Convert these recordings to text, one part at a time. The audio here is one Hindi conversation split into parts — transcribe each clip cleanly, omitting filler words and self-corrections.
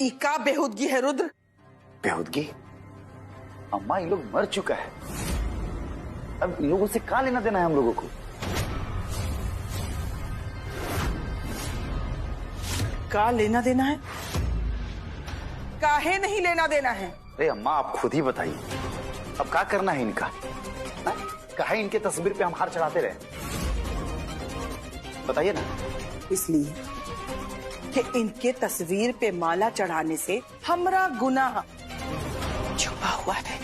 इका बेहुदगी है रुद्र। बेहुदगी? अम्मा ये लोग मर चुका है, अब इन लोगों से क्या लेना देना है हम लोगों को? का लेना देना है? काहे नहीं लेना देना है? अरे अम्मा आप खुद ही बताइए, अब क्या करना है इनका? काहे इनके तस्वीर पे हम हार चढ़ाते रहे? बताइए ना। इसलिए कि इनके तस्वीर पे माला चढ़ाने से हमरा गुनाह छुपा हुआ है।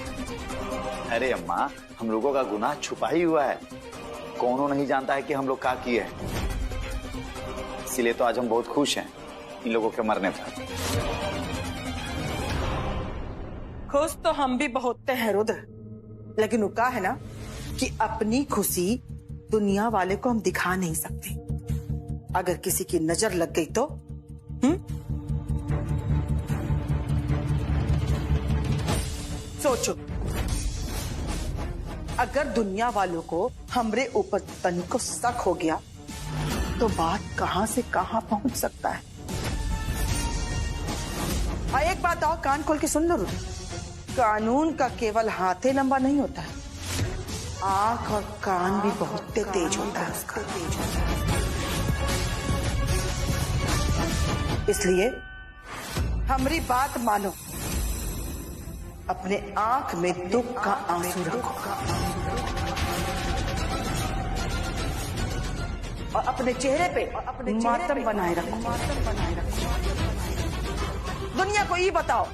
अरे अम्मा हम लोगों का गुनाह छुपा ही हुआ है, कौनो नहीं जानता है कि हम लोग क्या किए हैं। इसीलिए तो आज हम बहुत खुश हैं इन लोगों के मरने पर। खुश तो हम भी बहुत हैं रुद्र, लेकिन वो क्या है ना कि अपनी खुशी दुनिया वाले को हम दिखा नहीं सकते। अगर किसी की नजर लग गई तो सोचो, अगर दुनिया वालों को हमरे ऊपर तनिको शक हो गया तो बात कहां से कहां पहुंच सकता है। एक बात और कान खोल के सुन लो रुद्र, कानून का केवल हाथे लंबा नहीं होता है, आंख और कान भी बहुत तेज होता है उसका। इसलिए हमारी बात मानो, अपने आंख में दुख का आंसू रखो और अपने चेहरे पे मातम बनाए रखो। दुनिया को ये बताओ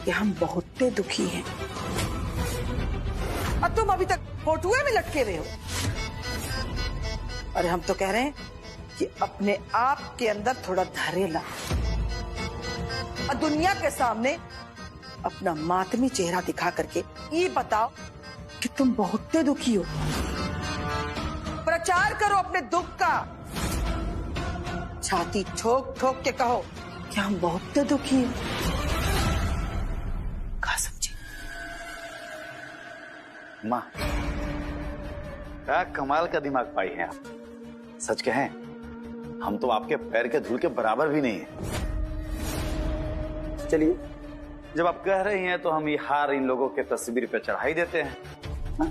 कि हम बहुत दुखी हैं और तुम अभी तक फोटुए में लटके हुए हो। अरे हम तो कह रहे हैं कि अपने आप के अंदर थोड़ा धैर्य ला और दुनिया के सामने अपना मातमी चेहरा दिखा करके ये बताओ कि तुम बहुत दुखी हो। प्रचार करो अपने दुख का, छाती ठोक ठोक के कहो कि हम बहुत दुखी हैं। कहा समझे? माँ क्या कमाल का दिमाग पाई हैं आप। सच कहें हम तो आपके पैर के धूल के बराबर भी नहीं है। चलिए जब आप कह रही हैं तो हम ये हार इन लोगों के तस्वीर पे चढ़ा ही देते हैं। हा?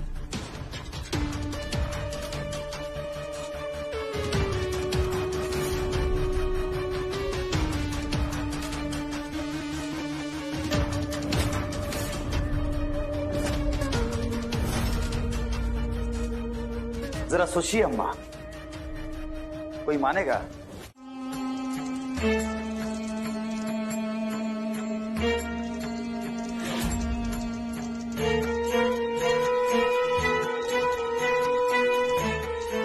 जरा सोचिए अम्मा, कोई मानेगा?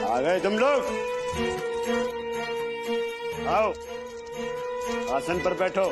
आ गए तुम लोग? आओ आसन पर बैठो।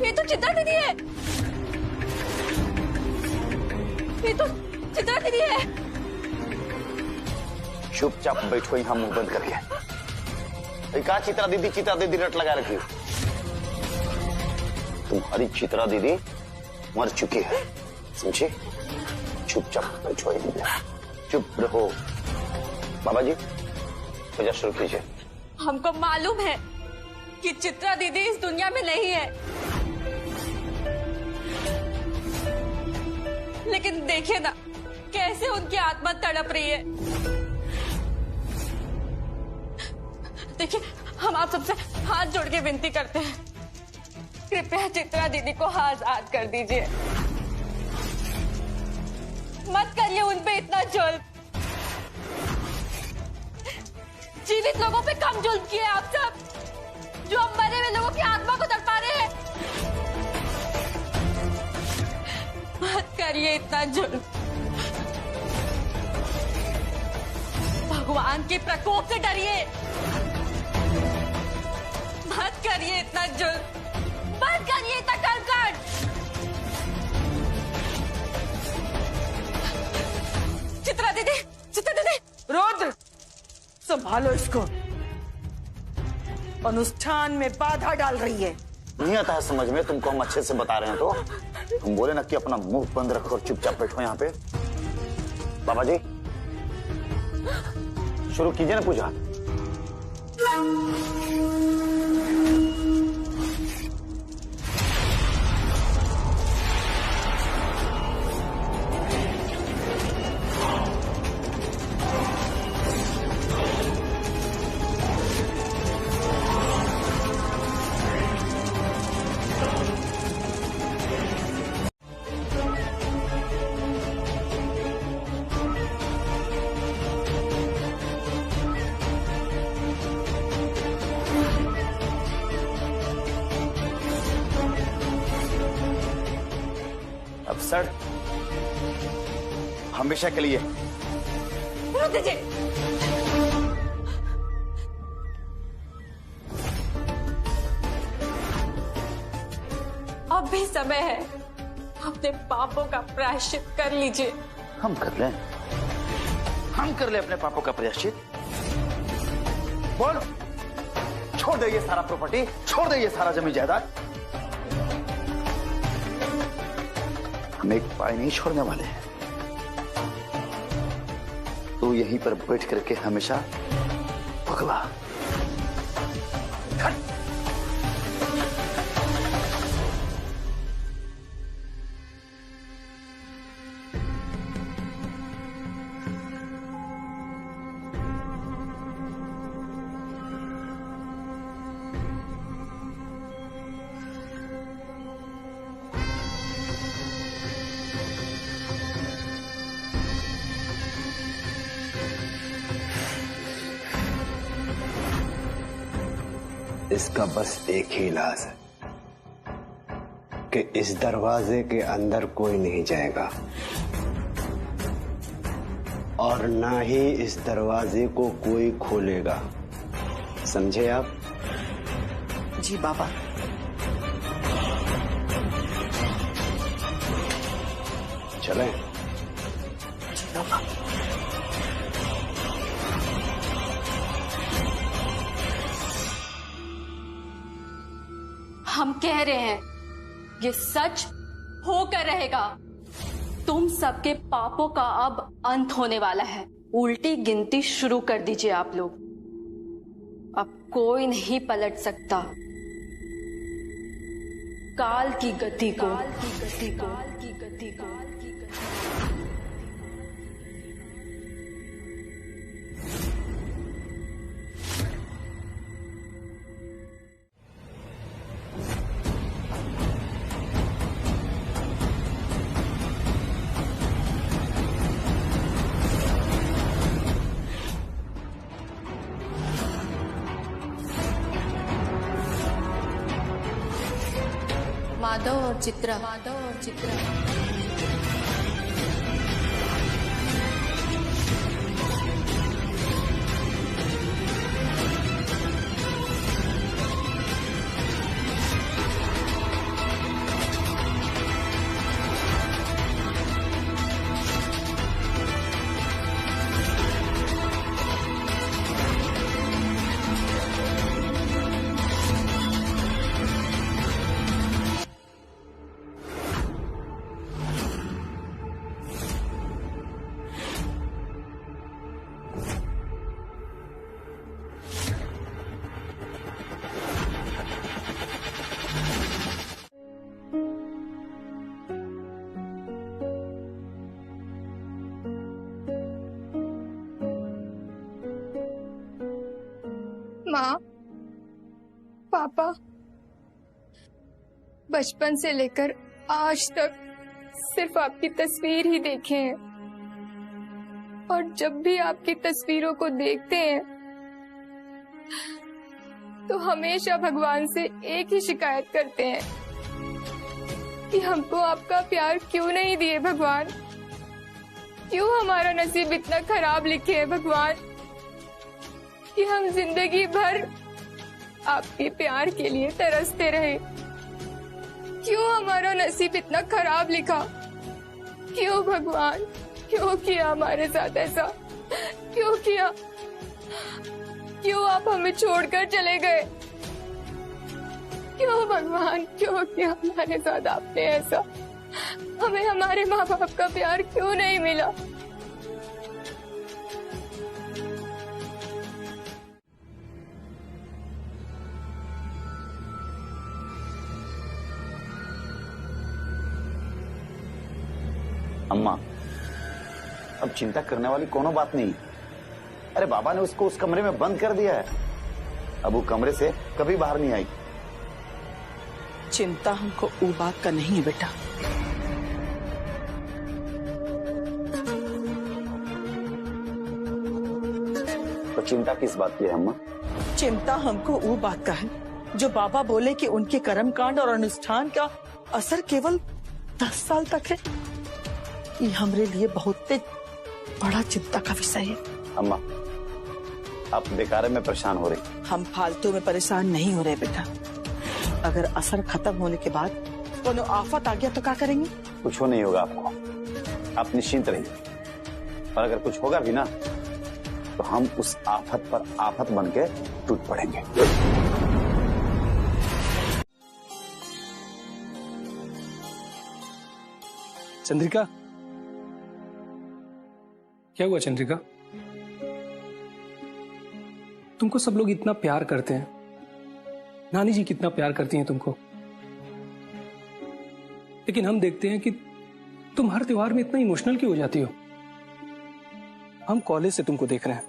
ये तो चित्रा दीदी है, ये तो चित्रा दीदी है। चुपचाप बैठो यहाँ मुंह बंद करके। कहा चित्रा दीदी रट लगा रखी हो। तुम्हारी चित्रा दीदी मर चुकी है, समझे? चुपचाप बैठो, चुप रहो। बाबा जी पूजा शुरू कीजिए। हमको मालूम है कि चित्रा दीदी इस दुनिया में नहीं है, लेकिन देखिए ना कैसे उनकी आत्मा तड़प रही है। देखिए हम आप सबसे हाथ जोड़ के विनती करते हैं, कृपया चित्रा दीदी को आजाद कर दीजिए। मत करिए उन पे इतना जुल्म। जीवित लोगों पे कम जुल्म किए आप सब, जो अब मरे हुए लोगों की आत्मा को तड़पा रहे हैं। मत करिए इतना जुल्म। भगवान के प्रकोप से डरिए। मत करिए इतना जुल्म, मत करिए इतना कर्कट। चित्रा दीदी, चित्रा दीदी। रुद्र, संभालो इसको। अनुष्ठान में बाधा डाल रही है। नहीं आता है समझ में, तुमको हम अच्छे से बता रहे हैं तो तुम बोले ना कि अपना मुंह बंद रखो और चुपचाप बैठो यहाँ पे। बाबा जी शुरू कीजिए ना पूजा। अब सर हमेशा के लिए रुक दीजिए। अब भी समय है, अपने पापों का प्रायश्चित कर लीजिए। हम कर लें, हम कर ले अपने पापों का प्रायश्चित। बोल, छोड़ दे ये सारा प्रॉपर्टी, छोड़ दे ये सारा जमीन जायदाद। हम एक पाई नहीं छोड़ने वाले हैं। तू यहीं पर बैठ करके हमेशा पगला। इसका बस एक ही इलाज है कि इस दरवाजे के अंदर कोई नहीं जाएगा और ना ही इस दरवाजे को कोई खोलेगा। समझे आप? जी बाबा। चलें? जी बाबा। हम कह रहे हैं ये सच होकर रहेगा। तुम सबके पापों का अब अंत होने वाला है। उल्टी गिनती शुरू कर दीजिए आप लोग। अब कोई नहीं पलट सकता काल की गति को। माधव और चित्रा, माधव और चित्रा। माँ, पापा, बचपन से लेकर आज तक सिर्फ आपकी तस्वीर ही देखे हैं और जब भी आपकी तस्वीरों को देखते हैं तो हमेशा भगवान से एक ही शिकायत करते हैं कि हमको आपका प्यार क्यों नहीं दिए भगवान, क्यों हमारा नसीब इतना खराब लिखे है भगवान। कि हम जिंदगी भर आपके प्यार के लिए तरसते रहे। क्यों हमारा नसीब इतना खराब लिखा? क्यों भगवान, क्यों किया हमारे साथ ऐसा? क्यों किया? क्यों आप हमें छोड़कर चले गए? क्यों भगवान, क्यों किया हमारे साथ आपने ऐसा? हमें हमारे माँ बाप का प्यार क्यों नहीं मिला? अम्मा, अब चिंता करने वाली कोनो बात नहीं। अरे बाबा ने उसको उस कमरे में बंद कर दिया है, अब वो कमरे से कभी बाहर नहीं आई। चिंता हमको वो बात का नहीं है बेटा। तो चिंता किस बात की है अम्मा? चिंता हमको वो बात का है जो बाबा बोले कि उनके कर्मकांड और अनुष्ठान का असर केवल 10 साल तक है। ये हमारे लिए बहुत बड़ा चिंता का विषय है। अम्मा, आप बेकार में परेशान हो रही। हम फालतू में परेशान नहीं हो रहे बेटा। अगर असर खत्म होने के बाद कोनो आफत आ गया तो क्या करेंगे? कुछ नहीं होगा आपको, आप निश्चिंत रहिए। और अगर कुछ होगा भी ना तो हम उस आफत पर आफत बन के टूट पड़ेंगे। चंद्रिका, क्या हुआ चंद्रिका? तुमको सब लोग इतना प्यार करते हैं, नानी जी कितना प्यार करती हैं तुमको, लेकिन हम देखते हैं कि तुम हर त्योहार में इतना इमोशनल क्यों हो जाती हो? हम कॉलेज से तुमको देख रहे हैं,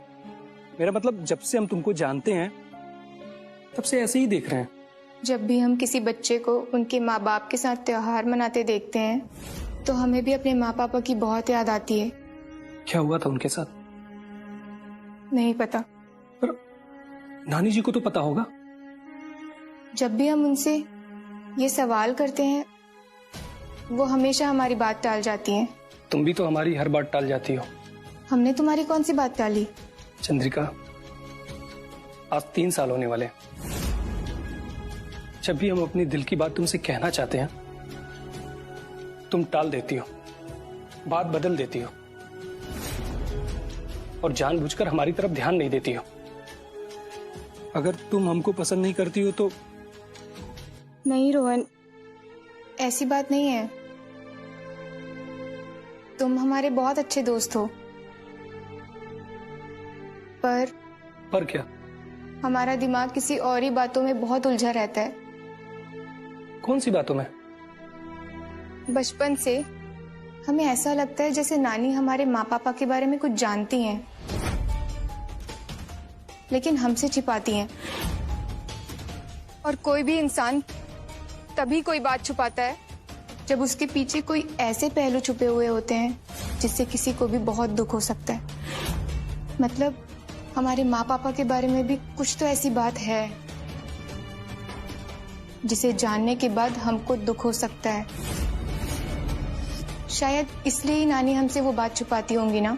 मेरा मतलब जब से हम तुमको जानते हैं तब से ऐसे ही देख रहे हैं। जब भी हम किसी बच्चे को उनके माँ बाप के साथ त्योहार मनाते देखते हैं तो हमें भी अपने माँ पापा की बहुत याद आती है। क्या हुआ था उनके साथ? नहीं पता। पर नानी जी को तो पता होगा। जब भी हम उनसे ये सवाल करते हैं वो हमेशा हमारी बात टाल जाती हैं। तुम भी तो हमारी हर बात टाल जाती हो। हमने तुम्हारी कौन सी बात टाली? चंद्रिका, आज 3 साल होने वाले। जब भी हम अपनी दिल की बात तुमसे कहना चाहते हैं तुम टाल देती हो, बात बदल देती हो और जानबूझकर हमारी तरफ ध्यान नहीं देती हो। अगर तुम हमको पसंद नहीं करती हो तो। नहीं रोहन, ऐसी बात नहीं है। तुम हमारे बहुत अच्छे दोस्त हो, पर क्या? हमारा दिमाग किसी और ही बातों में बहुत उलझा रहता है। कौन सी बातों में? बचपन से हमें ऐसा लगता है जैसे नानी हमारे माँ पापा के बारे में कुछ जानती हैं, लेकिन हमसे छिपाती हैं। और कोई भी इंसान तभी कोई बात छुपाता है जब उसके पीछे कोई ऐसे पहलू छुपे हुए होते हैं जिससे किसी को भी बहुत दुख हो सकता है। मतलब हमारे माँ पापा के बारे में भी कुछ तो ऐसी बात है जिसे जानने के बाद हमको दुख हो सकता है। शायद इसलिए ही नानी हमसे वो बात छुपाती होंगी ना।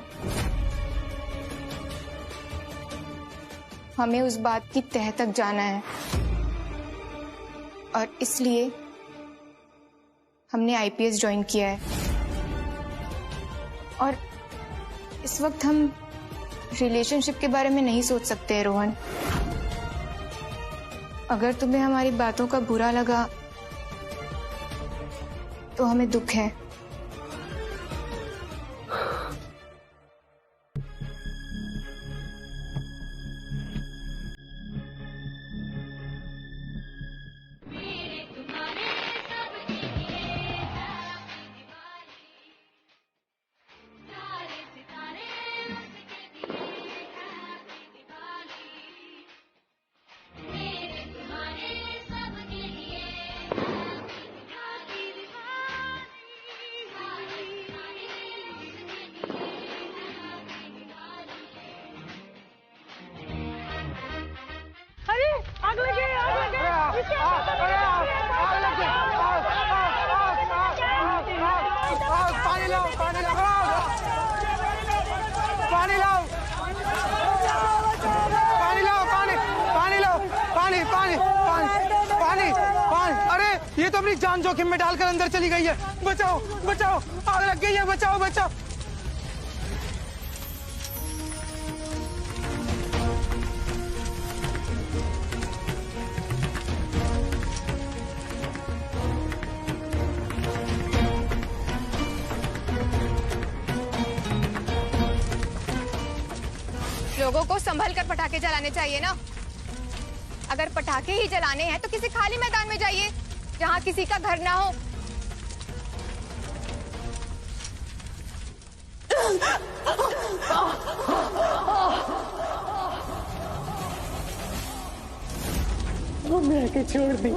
हमें उस बात की तह तक जाना है और इसलिए हमने आईपीएस ज्वाइन किया है। और इस वक्त हम रिलेशनशिप के बारे में नहीं सोच सकते रोहन। अगर तुम्हें हमारी बातों का बुरा लगा तो हमें दुख है। पानी ये तो अपनी जान जोखिम में डालकर अंदर चली गई है। बचाओ बचाओ, आग लग गई है, बचाओ बचाओ। लोगों को संभल कर पटाखे जलाने चाहिए ना। अगर पटाखे ही जलाने हैं तो किसी खाली मैदान में जाइए जहाँ किसी का घर ना हो। छोड़ दी।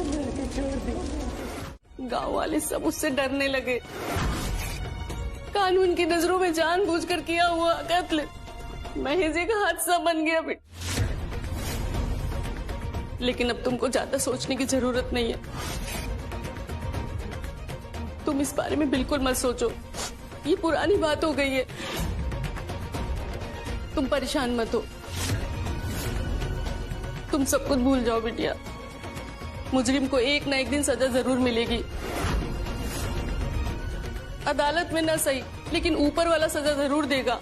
गांव वाले सब उससे डरने लगे। कानून की नजरों में जानबूझकर किया हुआ कत्ल महज एक हादसा बन गया बेटा। लेकिन अब तुमको ज्यादा सोचने की जरूरत नहीं है। तुम इस बारे में बिल्कुल मत सोचो, ये पुरानी बात हो गई है। तुम परेशान मत हो, तुम सब कुछ भूल जाओ बिटिया। मुजरिम को एक ना एक दिन सजा जरूर मिलेगी। अदालत में ना सही, लेकिन ऊपर वाला सजा जरूर देगा।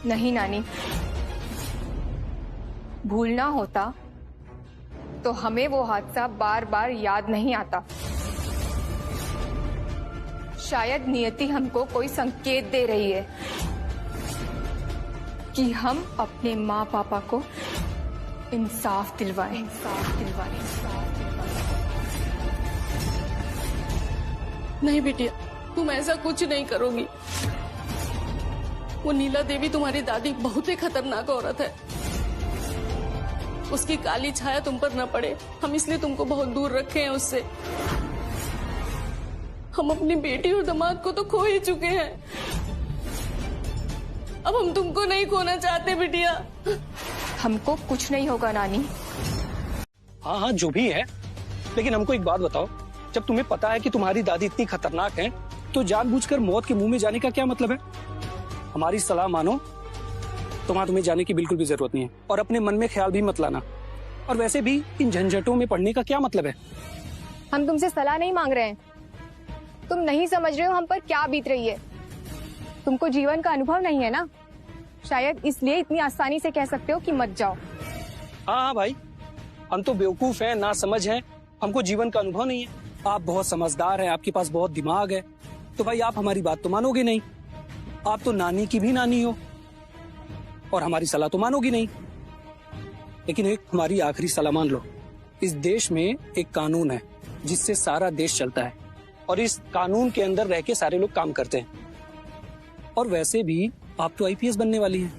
नहीं नानी, भूलना होता तो हमें वो हादसा बार बार याद नहीं आता। शायद नियति हमको कोई संकेत दे रही है कि हम अपने माँ पापा को इंसाफ दिलवाएं। नहीं बिटिया, तुम ऐसा कुछ नहीं करोगी। वो नीला देवी तुम्हारी दादी बहुत ही खतरनाक औरत है। उसकी काली छाया तुम पर न पड़े, हम इसलिए तुमको बहुत दूर रखे हैं उससे। हम अपनी बेटी और दामाद को तो खो ही चुके हैं, अब हम तुमको नहीं खोना चाहते बिटिया। हमको कुछ नहीं होगा नानी। हाँ हाँ जो भी है, लेकिन हमको एक बात बताओ, जब तुम्हें पता है कि तुम्हारी दादी इतनी खतरनाक है, तो जानबूझकर मौत के मुंह में जाने का क्या मतलब है? हमारी सलाह मानो, तुम्हें जाने की बिल्कुल भी जरूरत नहीं है, और अपने मन में ख्याल भी मत लाना। और वैसे भी इन झंझटों में पड़ने का क्या मतलब है? हम तुमसे सलाह नहीं मांग रहे हैं, तुम नहीं समझ रहे हो हम पर क्या बीत रही है। तुमको जीवन का अनुभव नहीं है ना, शायद इसलिए इतनी आसानी से कह सकते हो कि मत जाओ। हाँ भाई, हम तो बेवकूफ हैं, ना समझ हैं, हमको जीवन का अनुभव नहीं है। आप बहुत समझदार हैं, आपके पास बहुत दिमाग है, तो भाई आप हमारी बात तो मानोगे नहीं। आप तो नानी की भी नानी हो और हमारी सलाह तो मानोगी नहीं। लेकिन एक हमारी आखिरी सलाह मान लो, इस देश में एक कानून है जिससे सारा देश चलता है, और इस कानून के अंदर रह के सारे लोग काम करते हैं। और वैसे भी आप तो आईपीएस बनने वाली हैं,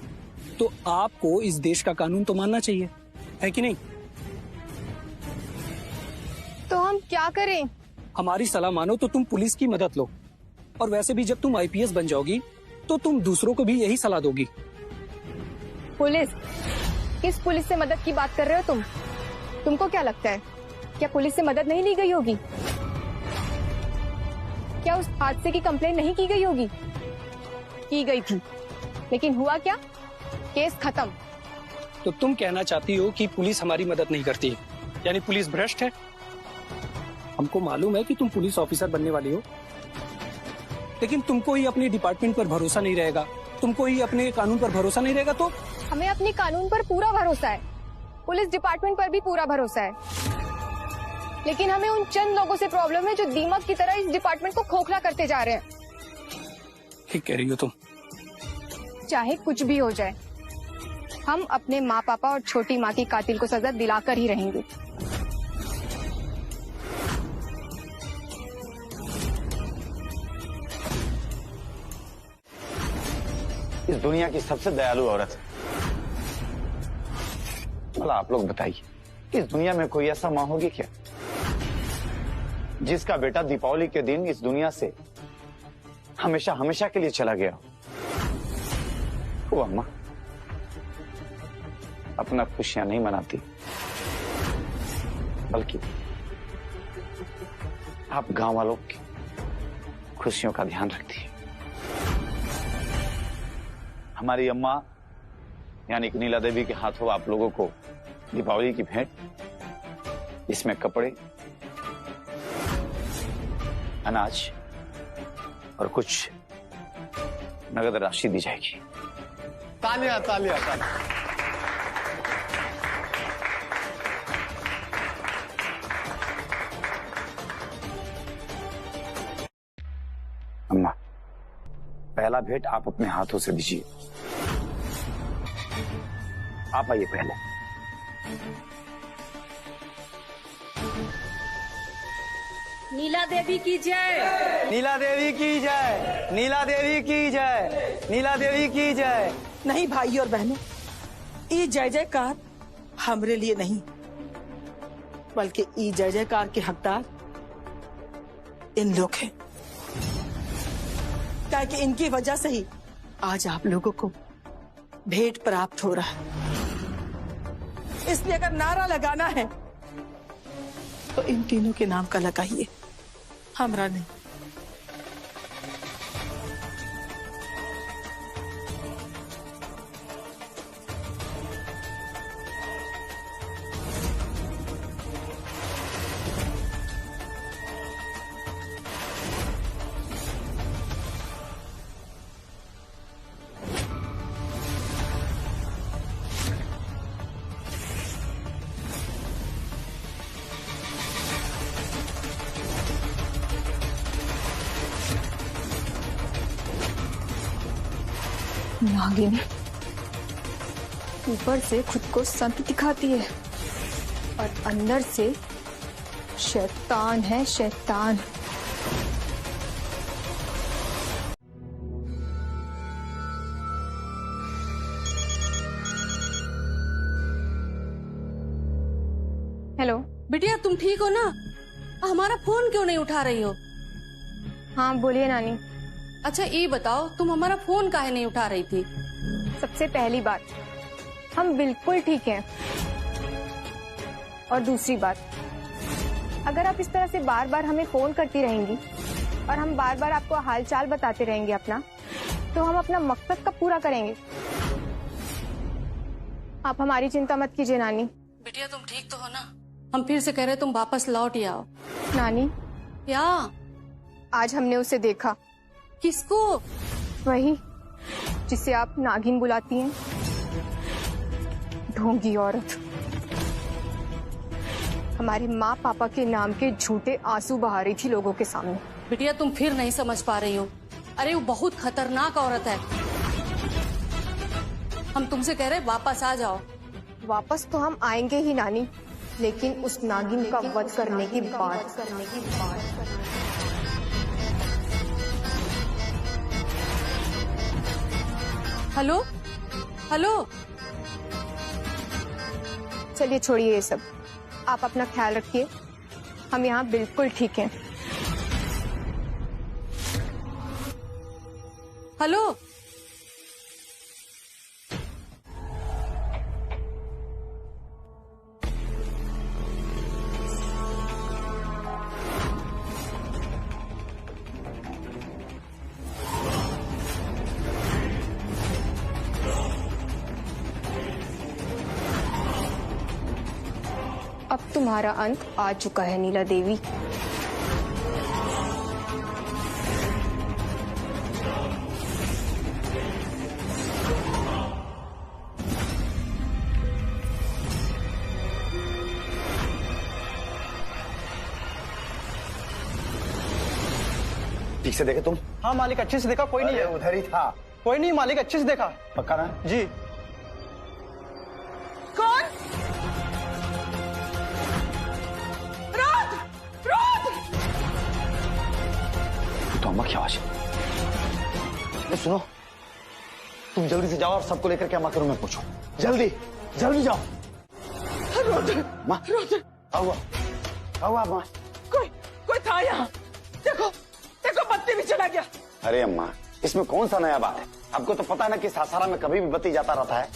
तो आपको इस देश का कानून तो मानना चाहिए, है कि नहीं? तो हम क्या करें? हमारी सलाह मानो तो तुम पुलिस की मदद लो, और वैसे भी जब तुम आईपीएस बन जाओगी तो तुम दूसरों को भी यही सलाह दोगी। पुलिस? किस पुलिस से मदद की बात कर रहे हो तुम? तुमको क्या लगता है, क्या पुलिस से मदद नहीं ली गई होगी? क्या उस हादसे की कंप्लेन नहीं की गई होगी? की गई थी, लेकिन हुआ क्या? केस खत्म। तो तुम कहना चाहती हो कि पुलिस हमारी मदद नहीं करती, यानी पुलिस भ्रष्ट है? हमको मालूम है कि तुम पुलिस ऑफिसर बनने वाली हो, लेकिन तुमको ही अपने डिपार्टमेंट पर भरोसा नहीं रहेगा, तुमको ही अपने कानून पर भरोसा नहीं रहेगा। तो हमें अपने कानून पर पूरा भरोसा है, पुलिस डिपार्टमेंट पर भी पूरा भरोसा है, लेकिन हमें उन चंद लोगों से प्रॉब्लम है जो दीमक की तरह इस डिपार्टमेंट को खोखला करते जा रहे हैं। ठीक कह रही हो तुम। चाहे कुछ भी हो जाए, हम अपने माँ पापा और छोटी माँ की कातिल को सजा दिलाकर ही रहेंगे। इस दुनिया की सबसे दयालु औरत है। भला आप लोग बताइए, इस दुनिया में कोई ऐसा माँ होगी क्या जिसका बेटा दीपावली के दिन इस दुनिया से हमेशा हमेशा के लिए चला गया हो? वो अम्मा अपना खुशियां नहीं मनाती, बल्कि आप गांव वालों की खुशियों का ध्यान रखती है। हमारी अम्मा यानी कि नीला देवी के हाथों आप लोगों को दीपावली की भेंट, इसमें कपड़े अनाज और कुछ नगद राशि दी जाएगी। तालियां तालियां तालियां। अम्मा, पहला भेंट आप अपने हाथों से दीजिए। आप आइए पहले। नीला देवी की जय। नीला देवी की जय, नीला देवी की जय, नीला देवी की जय। नहीं भाई और बहनों, ये जय जयकार हमरे लिए नहीं, बल्कि ये जय जयकार के हकदार इन लोग हैं। क्या कि इनकी वजह से ही आज आप लोगों को भेंट प्राप्त हो रहा है। इसलिए अगर नारा लगाना है तो इन तीनों के नाम का लगाइए, हमरा नहीं। नागिन ऊपर से खुद को संत दिखाती है और अंदर से शैतान है, शैतान। हेलो बिटिया तुम ठीक हो ना? हमारा फोन क्यों नहीं उठा रही हो? हाँ बोलिए नानी। अच्छा ये बताओ, तुम हमारा फोन काहे नहीं उठा रही थी? सबसे पहली बात, हम बिल्कुल ठीक हैं। और दूसरी बात, अगर आप इस तरह से बार बार हमें फोन करती रहेंगी और हम बार बार आपको हालचाल बताते रहेंगे अपना, तो हम अपना मकसद कब पूरा करेंगे? आप हमारी चिंता मत कीजिए नानी। बिटिया तुम ठीक तो हो ना? हम फिर से कह रहे तुम वापस लौट ही आओ। नानी क्या? आज हमने उसे देखा। किसको? वही जिसे आप नागिन बुलाती हैं, ढोंगी औरत। हमारे माँ पापा के नाम के झूठे आंसू बहा रही थी लोगों के सामने। बिटिया तुम फिर नहीं समझ पा रही हो। अरे वो बहुत खतरनाक औरत है। हम तुमसे कह रहे वापस आ जाओ। वापस तो हम आएंगे ही नानी, लेकिन उस नागिन का वध करने की बात। Hello hello. चलिए छोड़िए ये सब, आप अपना ख्याल रखिए। हम यहाँ बिल्कुल ठीक हैं। हेलो। अब तुम्हारा अंत आ चुका है नीला देवी। ठीक से देखे तुम? हाँ मालिक, अच्छे से देखा। कोई नहीं है उधर ही था। कोई नहीं मालिक, अच्छे से देखा। पक्का ना? जी। कौन? रोद! रोद! तो अम्मा की आवाज। सुनो, तुम जल्दी से जाओ और सबको लेकर के अम्मा के रूम में पहुंचो। जल्दी जल्दी जाओ। रोद! माँ रोद! आओ अम्मा। कोई था यहाँ। देखो देखो, बत्ती भी चला गया। अरे अम्मा, इसमें कौन सा नया बात है? आपको तो पता है ना कि सासाराम में कभी भी बत्ती जाता रहता है।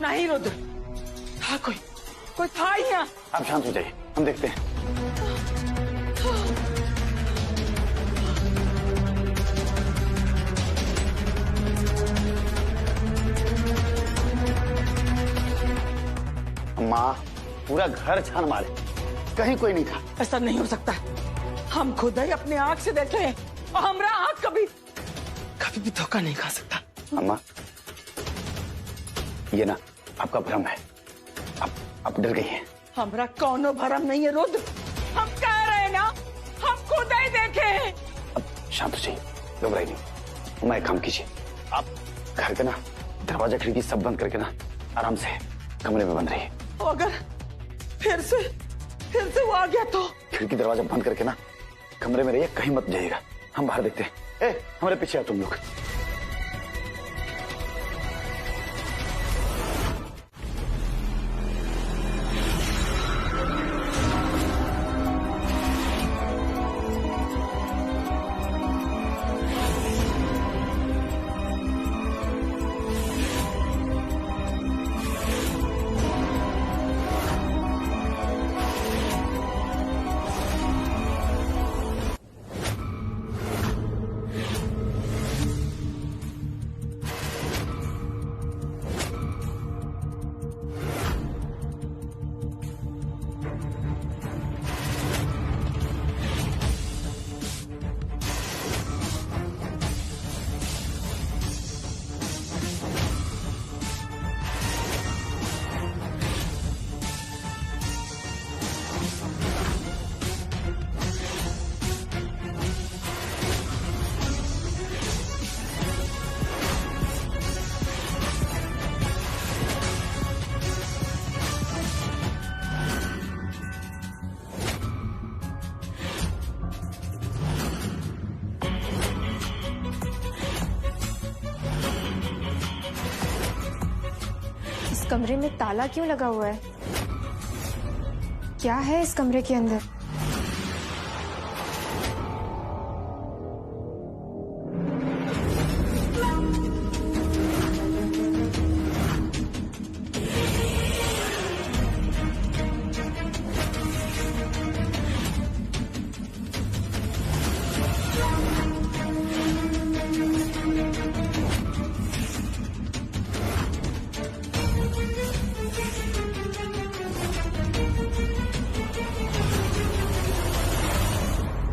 नहीं रुद्र, था कोई था यहाँ। आप शांत हो जाइए, हम देखते हैं। अम्मा, पूरा घर छान मारे, कहीं कोई नहीं था। ऐसा नहीं हो सकता। हम खुद ही अपने आंख से देखे हैं और हमारा आंख कभी भी धोखा नहीं खा सकता। अम्मा, ये ना आपका भ्रम है। आप डर गई हैं। हमारा कौनो भरम नहीं है रुद्र, हम कह रहे हैं ना, हम खुद ही देखे हैं। अब शांत हो जाइए, घबराइए नहीं। अम्मा, एक काम कीजिए, आप घर के ना दरवाजा खिड़की सब बंद करके ना आराम से कमरे में बंद रहिए। अगर फिर से वो आ गया तो? खिड़की दरवाजा बंद करके ना कमरे में रहिए, कहीं मत जाइएगा। हम बाहर देखते हैं। हमारे पीछे आओ तुम लोग। कमरे में ताला क्यों लगा हुआ है? क्या है इस कमरे के अंदर?